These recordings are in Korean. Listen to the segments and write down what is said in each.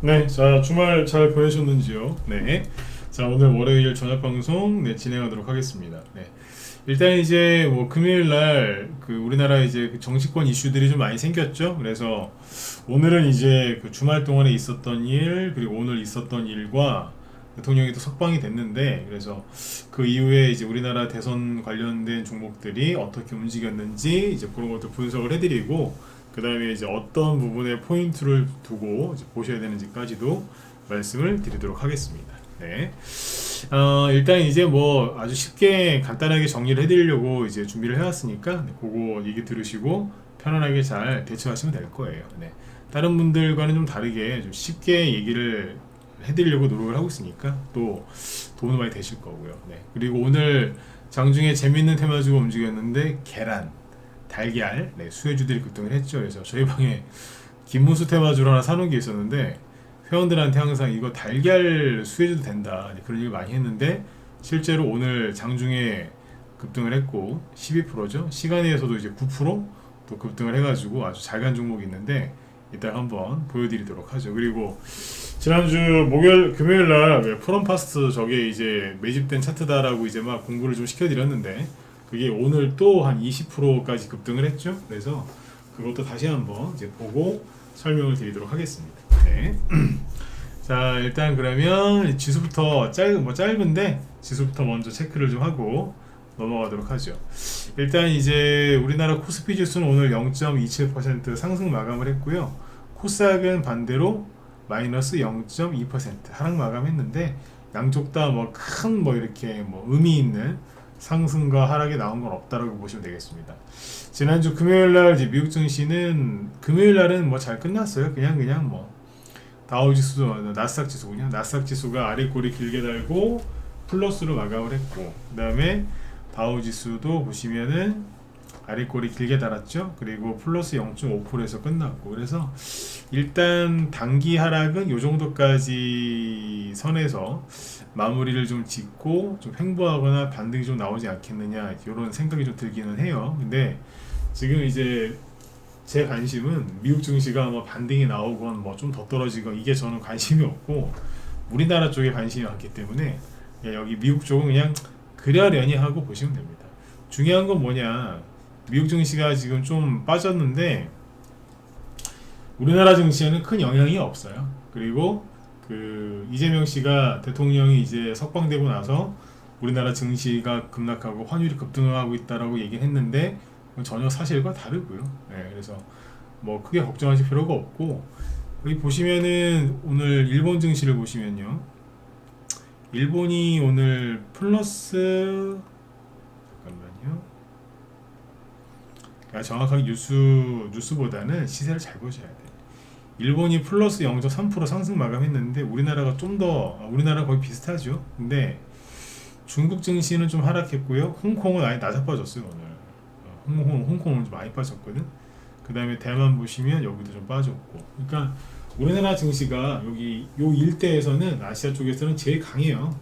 네, 자 주말 잘 보내셨는지요? 네, 자 오늘 월요일 저녁 방송 진행하도록 하겠습니다. 네, 일단 이제 뭐 금요일 날 그 우리나라 이제 그 정치권 이슈들이 좀 많이 생겼죠. 그래서 오늘은 이제 그 주말 동안에 있었던 일 그리고 오늘 있었던 일과 대통령이 또 석방이 됐는데 그래서 그 이후에 이제 우리나라 대선 관련된 종목들이 어떻게 움직였는지 이제 그런 것들 분석을 해드리고 그 다음에 이제 어떤 부분에 포인트를 두고 이제 보셔야 되는지까지도 말씀을 드리도록 하겠습니다. 네. 일단 이제 뭐 아주 쉽게 간단하게 정리를 해드리려고 이제 준비를 해왔으니까 네, 그거 얘기 들으시고 편안하게 잘 대처하시면 될 거예요. 네. 다른 분들과는 좀 다르게 좀 쉽게 얘기를 해드리려고 노력을 하고 있으니까 또 도움이 많이 되실 거고요. 네. 그리고 오늘 장중에 재밌는 테마주가 움직였는데 계란, 달걀, 네, 수혜주들이 급등을 했죠. 그래서 저희 방에 김문수 테마주를 하나 사놓은 게 있었는데 회원들한테 항상 이거 달걀 수혜주도 된다 그런 얘기 많이 했는데 실제로 오늘 장중에 급등을 했고 12%죠. 시간에서도 이제 9%또 급등을 해가지고 아주 잘 간 종목이 있는데 이따 한번 보여드리도록 하죠. 그리고 지난주 목요일 금요일 날 프롬파스트 저게 이제 매집된 차트다라고 이제 막 공부를 좀 시켜드렸는데 그게 오늘 또 한 20%까지 급등을 했죠. 그래서 그것도 다시 한번 이제 보고 설명을 드리도록 하겠습니다. 네. 자, 일단 그러면 지수부터 짧은데 지수부터 먼저 체크를 좀 하고 넘어가도록 하죠. 일단 이제 우리나라 코스피 지수는 오늘 0.27% 상승 마감을 했고요. 코스닥은 반대로 마이너스 0.2% 하락 마감했는데 양쪽 다 뭐 큰 뭐 이렇게 뭐 의미 있는 상승과 하락이 나온 건 없다라고 보시면 되겠습니다. 지난주 금요일 날 이제 미국 증시는 금요일 날은 뭐 잘 끝났어요. 그냥 뭐 다우 지수, 나스닥 지수군요. 나스닥 지수가 아래 꼬리 길게 달고 플러스로 마감을 했고, 그다음에 다우 지수도 보시면은 아래 꼬리 길게 달았죠. 그리고 플러스 0.5%에서 끝났고, 그래서 일단 단기 하락은 요 정도까지 선에서 마무리를 좀 짓고 좀 횡보하거나 반등이 좀 나오지 않겠느냐 이런 생각이 좀 들기는 해요. 근데 지금 이제 제 관심은 미국 증시가 뭐 반등이 나오건 뭐 좀 더 떨어지건 이게 저는 관심이 없고 우리나라 쪽에 관심이 많기 때문에 여기 미국 쪽은 그냥 그러려니 하고 보시면 됩니다. 중요한 건 뭐냐, 미국 증시가 지금 좀 빠졌는데 우리나라 증시에는 큰 영향이 없어요. 그리고 그 이재명 씨가 대통령이 이제 석방되고 나서 우리나라 증시가 급락하고 환율이 급등하고 있다라고 얘기를 했는데 전혀 사실과 다르고요. 네, 그래서 뭐 크게 걱정하실 필요가 없고 여기 보시면은 오늘 일본 증시를 보시면요. 일본이 오늘 플러스 잠깐만요. 그러니까 정확하게 뉴스보다는 시세를 잘 보셔야 돼요. 일본이 플러스 0.3% 상승 마감했는데 우리나라가 좀 더 우리나라 거의 비슷하죠. 근데 중국 증시는 좀 하락했고요. 홍콩은 아예 낮아빠졌어요 오늘. 홍콩은 좀 많이 빠졌거든. 그 다음에 대만 보시면 여기도 좀 빠졌고. 그러니까 우리나라 증시가 여기 요 일대에서는 아시아 쪽에서는 제일 강해요.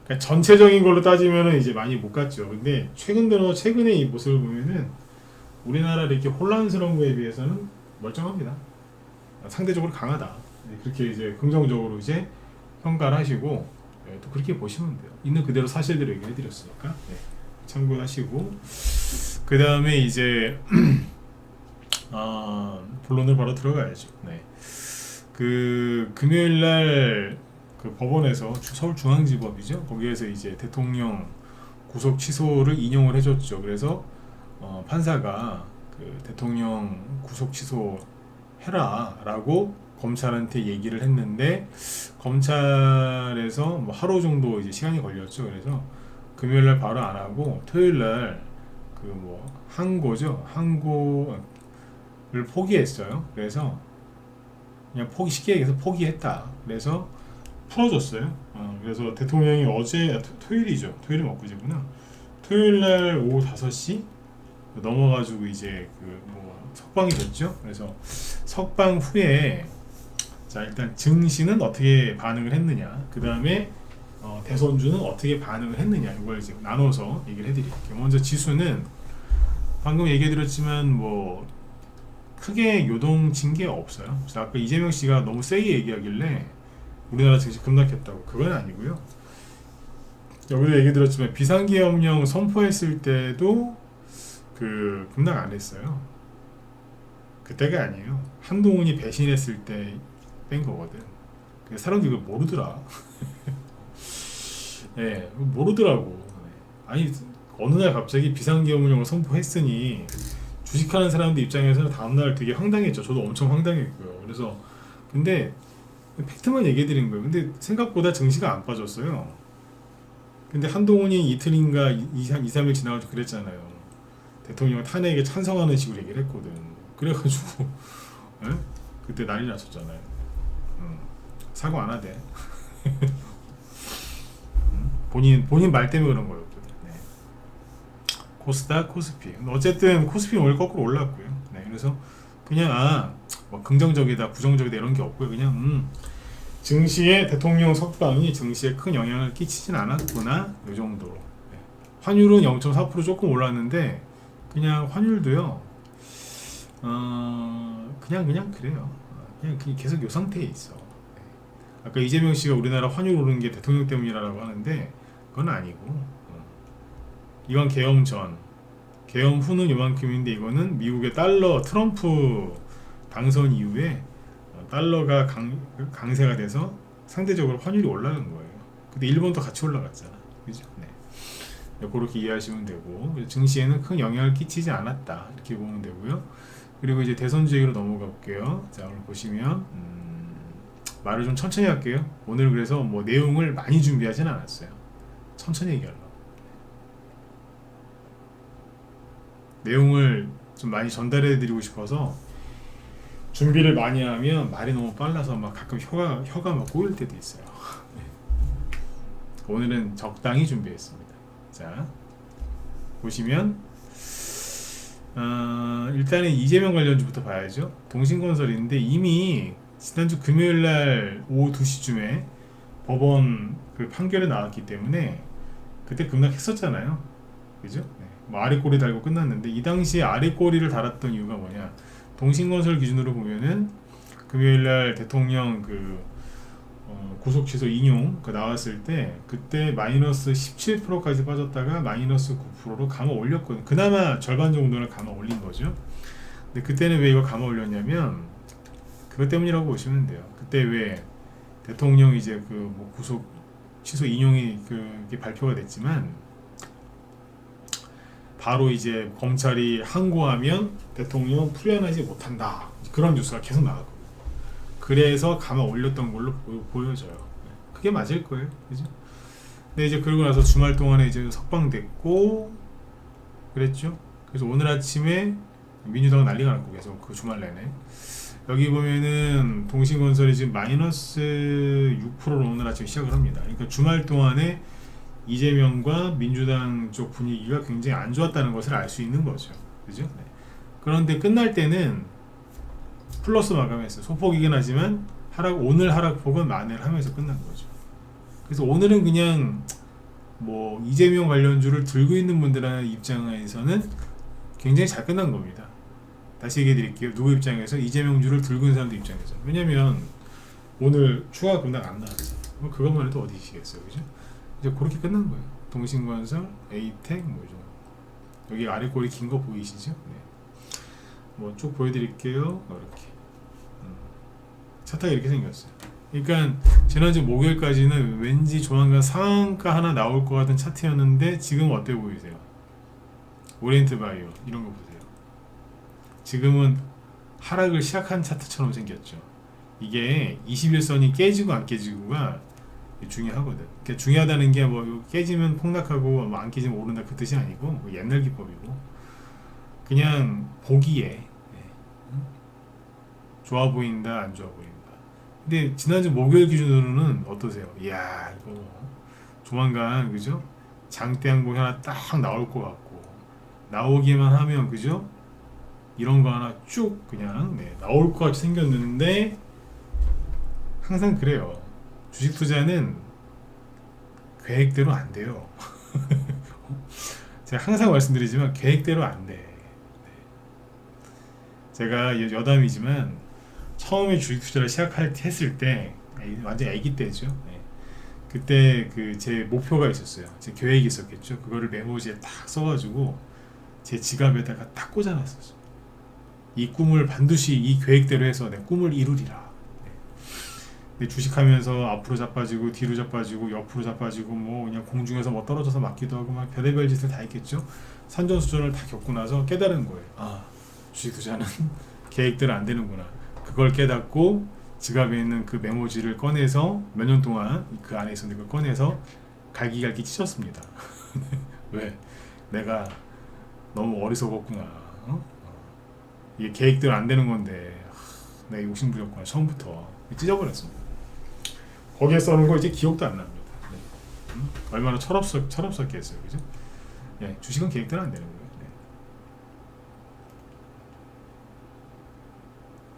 그러니까 전체적인 걸로 따지면은 이제 많이 못 갔죠. 근데 최근에 이 모습을 보면은 우리나라 이렇게 혼란스러운 거에 비해서는 멀쩡합니다. 상대적으로 강하다. 그렇게 이제 긍정적으로 이제 평가를 하시고 또 그렇게 보시면 돼요. 있는 그대로 사실대로 얘기해 드렸으니까 네, 참고하시고 그 다음에 이제 본론을 바로 들어가야죠. 네. 그 금요일날 그 법원에서 서울중앙지법이죠. 거기에서 이제 대통령 구속 취소를 인용을 해줬죠. 그래서 판사가 그 대통령 구속 취소 해라라고 검찰한테 얘기를 했는데 검찰에서 뭐 하루 정도 이제 시간이 걸렸죠. 그래서 금요일날 바로 안 하고 토요일날 그 뭐 항고를 포기했어요. 그래서 그냥 쉽게 얘기해서 포기했다. 그래서 풀어줬어요. 그래서 대통령이 어제 토요일이죠. 토요일이 엊그제구나. 토요일날 오후 5시 넘어가지고 이제 그 뭐 석방이 됐죠. 그래서 석방 후에 자 일단 증시는 어떻게 반응을 했느냐, 그 다음에 대선주는 어떻게 반응을 했느냐 이걸 이제 나눠서 얘기를 해드릴게요. 먼저 지수는 방금 얘기해드렸지만 뭐 크게 요동친 게 없어요. 그래서 아까 이재명 씨가 너무 세게 얘기하길래 우리나라 증시 급락했다고. 그건 아니고요. 여기도 얘기 들었지만 비상계엄령 선포했을 때도 그 급락 안 했어요. 그때가 아니에요. 한동훈이 배신했을 때 뺀 거거든. 사람들이 그걸 모르더라. 예, 모르더라고. 아니 어느 날 갑자기 비상계엄령을 선포했으니 주식하는 사람들 입장에서는 다음날 되게 황당했죠. 저도 엄청 황당했고요. 그래서 근데 팩트만 얘기해 드린 거예요. 근데 생각보다 증시가 안 빠졌어요. 근데 한동훈이 이틀인가 2, 3일 지나가지고 그랬잖아요. 대통령 탄핵에 찬성하는 식으로 얘기를 했거든. 그래가지고 에? 그때 난리 났었잖아요. 사과 안 하대. 본인 말 때문에 그런 거였거든. 네. 코스닥, 코스피. 어쨌든 코스피는 오늘 거꾸로 올랐고요. 네, 그래서 그냥 뭐 긍정적이다, 부정적이다 이런 게 없고요. 그냥 증시에 대통령 석방이 증시에 큰 영향을 끼치진 않았구나. 이 정도로. 네. 환율은 0.4% 조금 올랐는데 그냥 환율도요. 그냥 그래요. 그냥 계속 이 상태에 있어. 네. 아까 이재명 씨가 우리나라 환율 오르는 게 대통령 때문이라고 하는데 그건 아니고 이건 계엄 전, 계엄 후는 요만큼인데 이거는 미국의 달러 트럼프 당선 이후에 달러가 강세가 돼서 상대적으로 환율이 올라간 거예요. 근데 일본도 같이 올라갔잖아. 그죠? 네. 그렇게 이해하시면 되고 증시에는 큰 영향을 끼치지 않았다 이렇게 보면 되고요. 그리고 이제 대선주 얘기로 넘어가 볼게요. 자, 오늘 보시면 말을 좀 천천히 할게요. 오늘 그래서 뭐 내용을 많이 준비하진 않았어요. 천천히 얘기하려고. 내용을 좀 많이 전달해 드리고 싶어서 준비를 많이 하면 말이 너무 빨라서 막 가끔 혀가 막 꼬일 때도 있어요. 오늘은 적당히 준비했습니다. 자, 보시면 일단은 이재명 관련주부터 봐야죠. 동신건설인데 이미 지난주 금요일날 오후 2시쯤에 법원 그 판결이 나왔기 때문에 그때 급락했었잖아요. 그죠? 네. 뭐 아래꼬리 달고 끝났는데 이 당시에 아래꼬리를 달았던 이유가 뭐냐? 동신건설 기준으로 보면은 금요일날 대통령 구속 취소 인용 나왔을 때 그때 마이너스 17%까지 빠졌다가 마이너스 9%로 감아 올렸거든요. 그나마 절반 정도는 감아 올린 거죠. 근데 그때는 왜 이거 감아 올렸냐면 그것 때문이라고 보시면 돼요. 그때 왜 대통령 이제 뭐 구속 취소 인용이 그게 발표가 됐지만 바로 이제 검찰이 항고하면 대통령 풀려나지 못한다. 그런 뉴스가 계속 나왔거든요. 그래서 감아 올렸던 걸로 보여져요. 그게 맞을 거예요. 그죠? 근데 이제 그러고 나서 주말 동안에 이제 석방됐고 그랬죠. 그래서 오늘 아침에 민주당은 난리가 났고 계속 그 주말 내내 여기 보면은 동신건설이 지금 마이너스 6%로 오늘 아침 시작을 합니다. 그러니까 주말 동안에 이재명과 민주당 쪽 분위기가 굉장히 안 좋았다는 것을 알 수 있는 거죠. 그죠? 네. 그런데 끝날 때는 플러스 마감했어요. 소폭이긴 하지만 오늘 하락폭은 만회를 하면서 끝난 거죠. 그래서 오늘은 그냥 뭐 이재명 관련주를 들고 있는 분들의 입장에서는 굉장히 잘 끝난 겁니다. 다시 얘기해 드릴게요. 누구 입장에서? 이재명주를 들고 있는 사람들 입장에서. 왜냐면 오늘 추가 급락 안 나왔어. 그것만 해도 어디시겠어요. 그죠? 이제 그렇게 끝난 거예요. 동신건설, 에이텍, 뭐죠. 여기 아래 꼬리 긴 거 보이시죠? 네. 뭐 쭉 보여드릴게요. 이렇게 차트가 이렇게 생겼어요. 그러니까 지난주 목요일까지는 왠지 조만간 상한가 하나 나올 것 같은 차트였는데 지금 어때 보이세요? 오리엔트 바이오 이런 거 보세요. 지금은 하락을 시작한 차트처럼 생겼죠. 이게 21선이 깨지고 안 깨지고가 중요하거든. 그러니까 중요하다는 게 뭐 깨지면 폭락하고 뭐 안 깨지면 오른다 그 뜻이 아니고 뭐 옛날 기법이고 그냥 보기에 좋아 보인다 안 좋아 보인다. 근데 지난주 목요일 기준으로는 어떠세요? 이야 이거 조만간 그죠? 장대 항공 하나 딱 나올 것 같고 나오기만 하면 그죠? 이런 거 하나 쭉 그냥 나올 것 같이 생겼는데 항상 그래요. 주식 투자는 계획대로 안 돼요. 제가 항상 말씀드리지만 계획대로 안 돼. 제가 여담이지만 처음에 주식 투자를 했을 때 완전 아기 때죠. 네. 그때 그 제 목표가 있었어요. 제 계획이 있었겠죠. 그거를 메모지에 딱 써가지고 제 지갑에다가 딱 꽂아놨었어요. 이 꿈을 반드시 이 계획대로 해서 내 꿈을 이루리라. 네. 근데 주식하면서 앞으로 자빠지고 뒤로 자빠지고 옆으로 자빠지고 뭐 그냥 공중에서 뭐 떨어져서 맞기도 하고 막 별의별 짓을 다 했겠죠. 산전수전을 다 겪고 나서 깨달은 거예요. 아, 주식 투자는 계획대로 안 되는구나. 그걸 깨닫고 지갑에 있는 그 메모지를 꺼내서 몇 년 동안 그 안에 있었는 걸 꺼내서 갈기갈기 찢었습니다. 왜? 내가 너무 어리석었구나. 어? 이게 계획대로 안 되는 건데 내가 욕심부렸구나. 처음부터 찢어버렸습니다. 거기에 써는 거 이제 기억도 안 납니다. 네. 얼마나 철없었겠어요, 그죠? 네, 주식은 계획대로 안 되는 거예요. 네.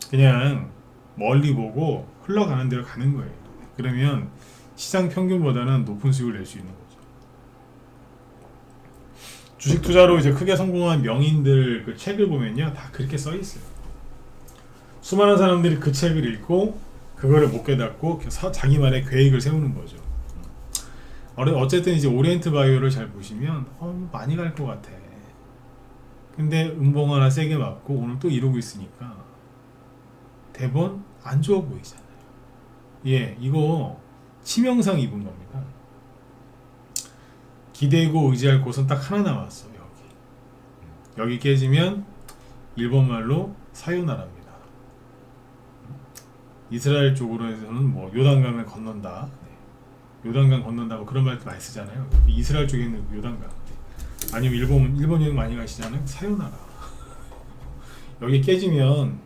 그냥 멀리 보고 흘러가는 대로 가는 거예요. 그러면 시장 평균보다는 높은 수익을 낼 수 있는 거죠. 주식 투자로 이제 크게 성공한 명인들 그 책을 보면요, 다 그렇게 써 있어요. 수많은 사람들이 그 책을 읽고 그거를 못 깨닫고 자기만의 계획을 세우는 거죠. 어쨌든 이제 오리엔트 바이오를 잘 보시면 많이 갈 것 같아. 근데 음봉 하나 세게 맞고 오늘 또 이러고 있으니까 대본 안 좋아 보이잖아요. 예, 이거 치명상 입은 겁니다. 기대고 의지할 곳은 딱 하나 남았어. 여기 깨지면 일본말로 사요나라입니다. 이스라엘 쪽으로서는 뭐 요단강을 건넌다. 요단강 건넌다고 그런 말도 많이 쓰잖아요. 이스라엘 쪽에 있는 요단강. 아니면 일본 여행 많이 가시잖아요. 사요나라. 여기 깨지면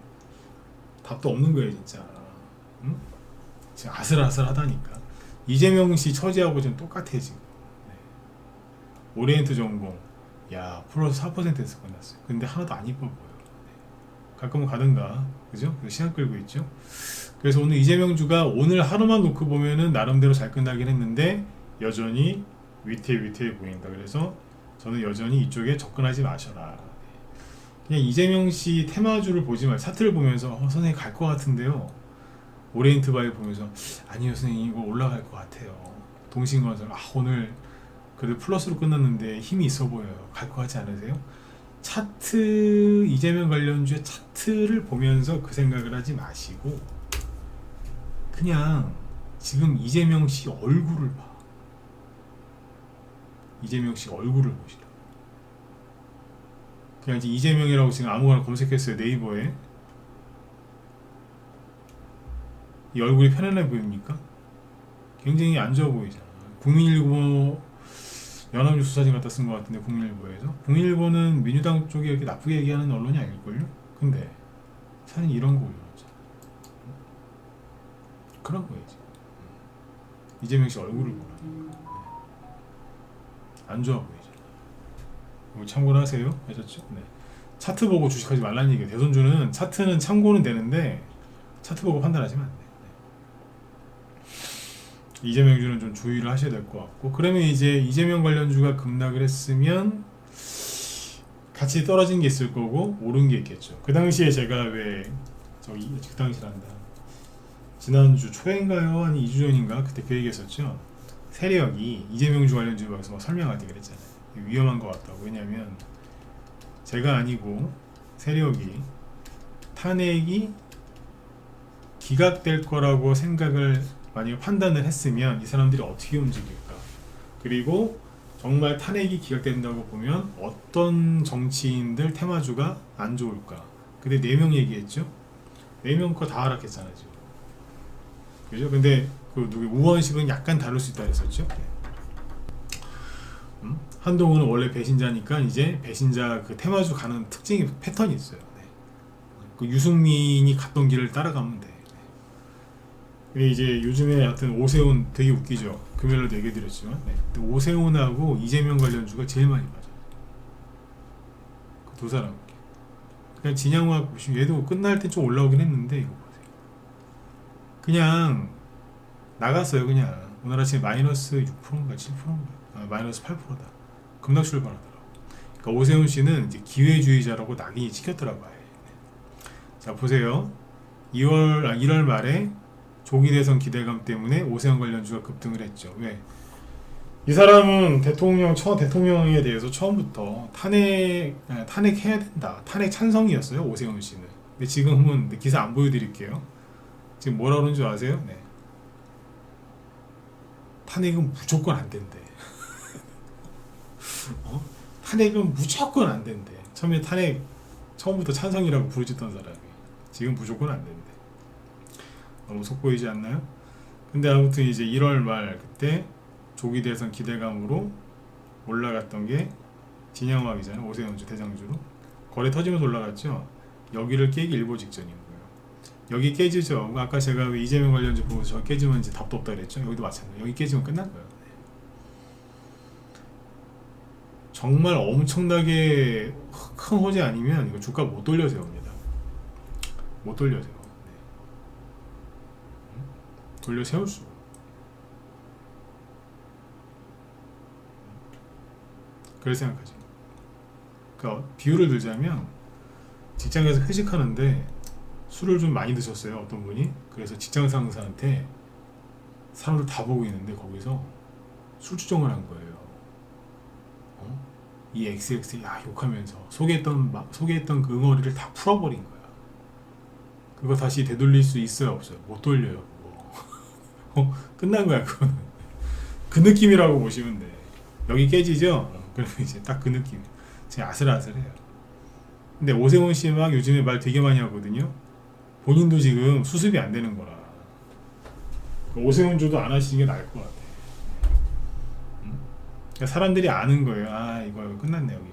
답도 없는 거예요, 진짜. 응? 지금 아슬아슬하다니까. 이재명 씨 처지하고 지금 똑같아 지금. 네. 오리엔트 전공, 야 플러스 4%에서 끝났어요. 근데 하나도 안 이뻐 보여요. 네. 가끔은 가든가, 그죠? 시간 끌고 있죠. 그래서 오늘 이재명주가 오늘 하루만 놓고 보면은 나름대로 잘 끝나긴 했는데 여전히 위태위태해 보인다. 그래서 저는 여전히 이쪽에 접근하지 마셔라. 그냥 이재명 씨 테마주를 보지 말고 차트를 보면서 선생님 갈 것 같은데요. 오리엔트 바이오 보면서 아니요 선생님 이거 올라갈 것 같아요. 동신건설 오늘 그래도 플러스로 끝났는데 힘이 있어 보여요. 갈 것 같지 않으세요? 차트 이재명 관련주의 차트를 보면서 그 생각을 하지 마시고 그냥 지금 이재명 씨 얼굴을 봐. 이재명 씨 얼굴을 보시라. 그냥 이제 이재명이라고 지금 아무거나 검색했어요 네이버에. 이 얼굴이 편안해 보입니까? 굉장히 안 좋아 보이잖아. 국민일보 연합뉴스 사진 갖다 쓴 것 같은데 국민일보에서. 국민일보는 민주당 쪽에 이렇게 나쁘게 얘기하는 언론이 아닐걸요? 근데 사진 이런 거 올려놨잖아. 그런 거예요 지금. 이재명 씨 얼굴을 보라. 안 좋아 보이죠. 참고를 하세요. 하셨죠? 네. 차트 보고 주식하지 말라는 얘기예요. 대선주는 차트는 참고는 되는데 차트 보고 판단하시면 안 돼요. 네. 이재명주는 좀 주의를 하셔야 될 것 같고, 그러면 이제 이재명 관련주가 급락을 했으면 같이 떨어진 게 있을 거고 오른 게 있겠죠. 그 당시에 제가 그 당시란다. 지난주 초인가요? 아니 2주 전인가? 그때 그 얘기했었죠. 세력이 이재명주 관련주에 막 설명할 때 그랬잖아요. 위험한 것 같다고. 왜냐면 제가 아니고 세력이 탄핵이 기각될 거라고 생각을 만약에 판단을 했으면 이 사람들이 어떻게 움직일까, 그리고 정말 탄핵이 기각된다고 보면 어떤 정치인들 테마주가 안 좋을까. 근데 4명 얘기했죠. 4명 거 다 하락했잖아요 지금. 그죠? 근데 그 우원식은 약간 다를 수 있다 했었죠. 한동훈은 원래 배신자니까 이제 배신자 그 테마주 가는 특징이 패턴이 있어요. 네. 그 유승민이 갔던 길을 따라가면 돼. 네. 이제 요즘에 하여튼 오세훈 되게 웃기죠. 금요일에도 얘기 드렸지만 네. 오세훈하고 이재명 관련주가 제일 많이 빠져요. 그 두 사람. 그냥 진양화 보시면 얘도 끝날 때 좀 올라오긴 했는데 이거 보세요. 그냥 나갔어요. 그냥 오늘 아침에 마이너스 6%인가 7%인가 마이너스 8%다. 급락 출발하더라고. 그러니까 오세훈 씨는 이제 기회주의자라고 낙인이 찍혔더라고요. 자 보세요. 1월 말에 조기 대선 기대감 때문에 오세훈 관련주가 급등을 했죠. 왜? 이 사람은 대통령에 대해서 처음부터 탄핵해야 된다. 탄핵 찬성이었어요. 오세훈 씨는. 근데 지금은 기사 안 보여드릴게요. 지금 뭐라 그러는 줄 아세요? 네. 탄핵은 무조건 안 된대. 탄핵은 무조건 안 된대. 처음부터 찬성이라고 부르짖던 사람이 지금 무조건 안 된대. 너무 속보이지 않나요? 근데 아무튼 이제 1월 말 그때 조기 대선 기대감으로 올라갔던 게 진양화학이잖아요. 오세훈주 대장주로 거래 터지면서 올라갔죠. 여기를 깨기 일보 직전인 거예요. 여기 깨지죠. 아까 제가 이재명 관련주 보면서 저 깨지면 이제 답도 없다 그랬죠. 여기도 마찬가지. 여기 깨지면 끝난 거예요. 정말 엄청나게 큰 호재 아니면 이거 주가 못 돌려 세웁니다. 못 돌려 세워. 돌려 세울 수. 그렇게 생각하죠. 그러니까 비유를 들자면 직장에서 회식하는데 술을 좀 많이 드셨어요. 어떤 분이. 그래서 직장 상사한테 사람들 다 보고 있는데 거기서 술주정을 한 거예요. 이 XX 욕하면서 소개했던 그 응어리를 다 풀어버린 거야. 그거 다시 되돌릴 수 있어요, 없어요? 못 돌려요. 그거. 끝난 거야. 그거는. 그 느낌이라고 보시면 돼. 여기 깨지죠? 그러면 이제 딱 그 느낌. 진짜 아슬아슬해요. 근데 오세훈 씨 막 요즘에 말 되게 많이 하거든요. 본인도 지금 수습이 안 되는 거라. 오세훈 주도 안 하시는 게 나을 것 같아. 그러니까 사람들이 아는 거예요. 아 이거 끝났네 여기.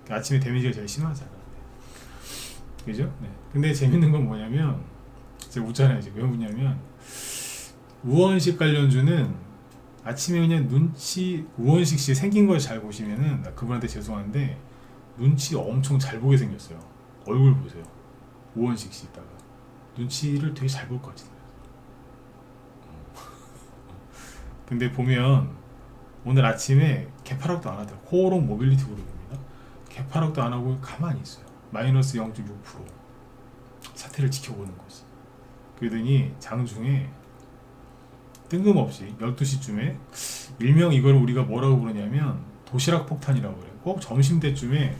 그러니까 아침에 데미지가 제일 심하잖아. 그죠? 네. 근데 재밌는 건 뭐냐면 제가 웃잖아요. 지금 왜 웃냐면 우원식 관련주는 아침에 그냥 우원식 씨 생긴 걸 잘 보시면은 그분한테 죄송한데 눈치 엄청 잘 보게 생겼어요. 얼굴 보세요. 우원식 씨 있다가 눈치를 되게 잘 볼 것 같아요. 근데 보면 오늘 아침에 개파락도 안 하더라고요. 코오롱 모빌리티 그룹입니다. 개파락도 안 하고 가만히 있어요. 마이너스 0.6% 사태를 지켜보는 거지. 그러더니 장중에 뜬금없이 12시쯤에 일명 이걸 우리가 뭐라고 부르냐면 도시락 폭탄이라고 그래요. 꼭 점심때쯤에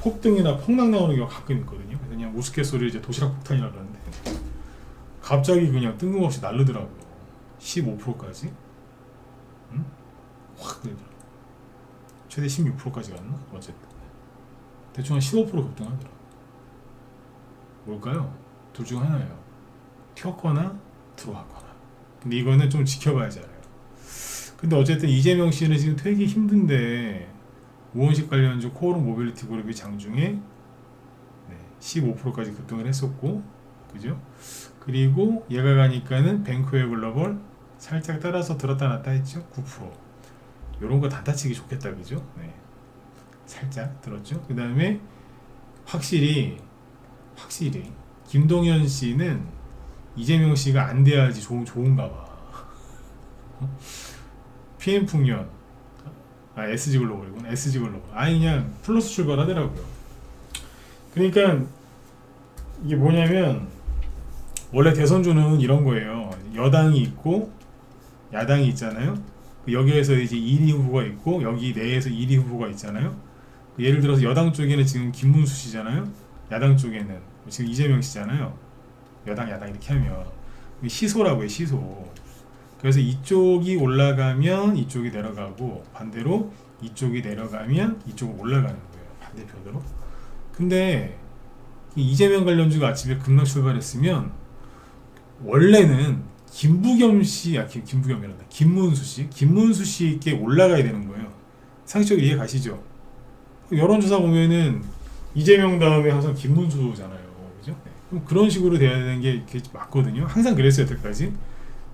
폭등이나 폭락 나오는 경우가 가끔 있거든요. 그래서 그냥 우스갯소리를 이제 도시락 폭탄이라고 그러는데 갑자기 그냥 뜬금없이 날르더라고요. 15%까지 응? 확 늘더라고요. 최대 16%까지 갔나? 어쨌든 대충 한 15% 급등하더라고요. 뭘까요? 둘 중 하나예요. 튀었거나 들어왔거나. 근데 이거는 좀 지켜봐야지 알아요. 근데 어쨌든 이재명 씨는 지금 되게 힘든데 우원식 관련주 코오롱 모빌리티 그룹이 장중에 15%까지 급등을 했었고, 그죠? 그리고 얘가 가니까는 뱅크웨어 글로벌 살짝 따라서 들었다 놨다 했죠. 9%. 요런 거 단타치기 좋겠다, 그죠? 네. 살짝 들었죠. 그 다음에 확실히 김동연 씨는 이재명 씨가 안 돼야지 좋은가 봐. PM 풍년, SG 글로벌이구나. SG 글로벌. 그냥 플러스 출발하더라고요. 그러니까 이게 뭐냐면 원래 대선주는 이런 거예요. 여당이 있고 야당이 있잖아요. 여기에서 이제 1위 후보가 있고 여기 내에서 1위 후보가 있잖아요. 예를 들어서 여당 쪽에는 지금 김문수 씨잖아요. 야당 쪽에는 지금 이재명 씨잖아요. 여당 야당 이렇게 하면 시소라고 해요. 시소. 그래서 이쪽이 올라가면 이쪽이 내려가고 반대로 이쪽이 내려가면 이쪽은 올라가는 거예요. 반대편으로. 근데 이재명 관련주가 아침에 급락 출발했으면 원래는 김문수 씨께 올라가야 되는 거예요. 상식적으로 이해 가시죠? 여론조사 보면은 이재명 다음에 항상 김문수잖아요. 그죠? 그럼 그런 식으로 돼야 되는 게 맞거든요. 항상 그랬어요, 여태까지.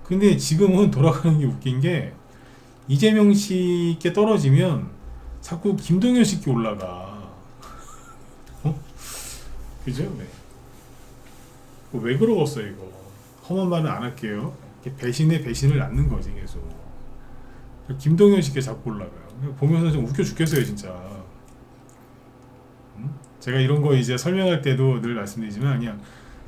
근데 지금은 돌아가는 게 웃긴 게 이재명 씨께 떨어지면 자꾸 김동연 씨께 올라가. 그죠? 네. 왜 그러겠어 이거. 험한 말은 안 할게요. 배신에 배신을 낳는 거지 계속. 김동연 씨께 자꾸 올라가요. 보면서 좀 웃겨 죽겠어요 진짜. 제가 이런 거 이제 설명할 때도 늘 말씀드리지만 그냥